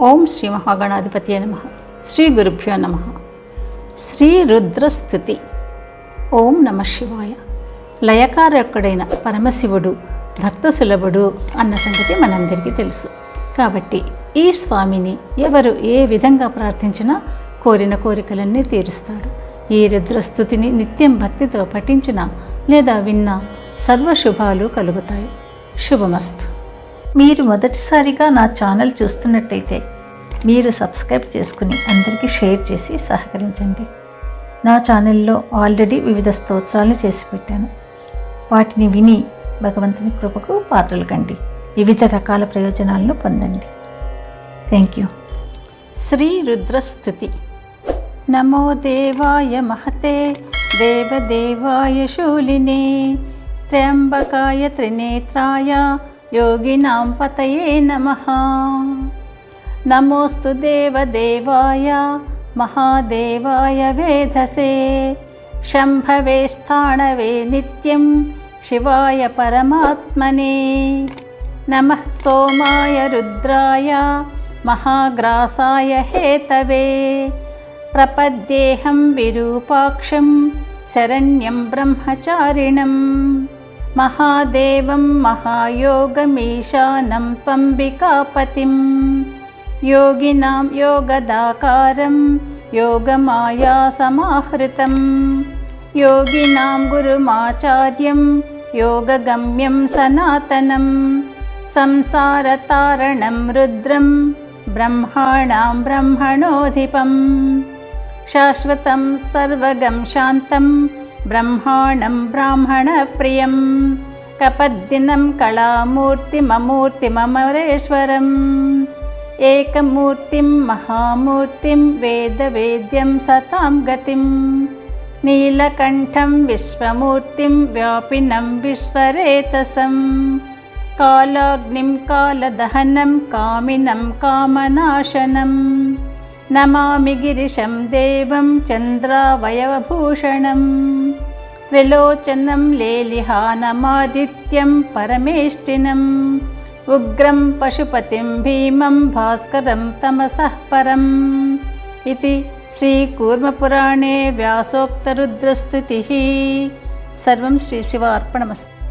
ఓం శ్రీ మహాగణాధిపతియే నమః. శ్రీ గురుభ్యో నమః. శ్రీ రుద్రస్తుతి. ఓం నమః శివాయ. లయకారకుడైన పరమశివుడు భక్త సులభుడు అన్న సంగతి మనందరికీ తెలుసు. కాబట్టి ఈ స్వామిని ఎవరు ఏ విధంగా ప్రార్థించినా కోరిన కోరికలన్నీ తీరుస్తాడు. ఈ రుద్రస్తుతిని నిత్యం భక్తితో పఠించిన లేదా విన్నా సర్వశుభాలు కలుగుతాయి. శుభమస్తు. మీరు మొదటిసారిగా నా ఛానల్ చూస్తున్నట్టయితే మీరు సబ్స్క్రైబ్ చేసుకుని అందరికీ షేర్ చేసి సహకరించండి. నా ఛానల్లో ఆల్రెడీ వివిధ స్తోత్రాలు చేసి పెట్టాను. వాటిని విని భగవంతుని కృపకు పాత్రలు కండి. వివిధ రకాల ప్రయోజనాలను పొందండి. Thank you. శ్రీ రుద్రస్తుతి. నమో దేవాయ మహతే దేవదేవాయ శూలినే త్ర్యంబకాయ త్రినేత్రాయ యోగినాం పతయే నమః. నమోస్తు దేవదేవాయ మహాదేవాయ వేధసే శంభవే స్థాణవే నిత్యం శివాయ పరమాత్మనే. నమః సోమాయ రుద్రాయ మహాగ్రాసాయ హేతవే ప్రపద్యేహం విరూపాక్షం శరణ్యం బ్రహ్మచారిణం మహాదేవం మహాయోగమీశానం త్వంబికాపతిం యోగినాం యోగదాకారం యోగమాయా సమాహృతం యోగినాం గురుమాచార్యం యోగగమ్యం సనాతనం సంసారతారణం రుద్రం బ్రహ్మాణాం బ్రహ్మణోధిపం శాశ్వతం సర్వగం శాంతం బ్రహ్మాణం బ్రాహ్మణప్రియం కపద్దినం కళామూర్తిమమూర్తిమమరేశ్వరం ఏకమూర్తిం మహామూర్తిం వేదవేద్యం సతాం గతిం నీలకంఠం విశ్వమూర్తిం వ్యాపినం విశ్వరేతసం కాలాగ్నిం కాలదహనం కామినం కామనాశనం నమామి గిరిశం దేవం చంద్రావయవభూషణం త్రిలోచనం లేలిహానమాదిత్యం పరమేష్టినం ఉగ్రం పశుపతిం భీమం భాస్కరం తమసః పరం. ఇది శ్రీకూర్మపురాణే వ్యాసోక్తరుద్రస్తుతిః. సర్వం శ్రీశివార్పణమస్తు.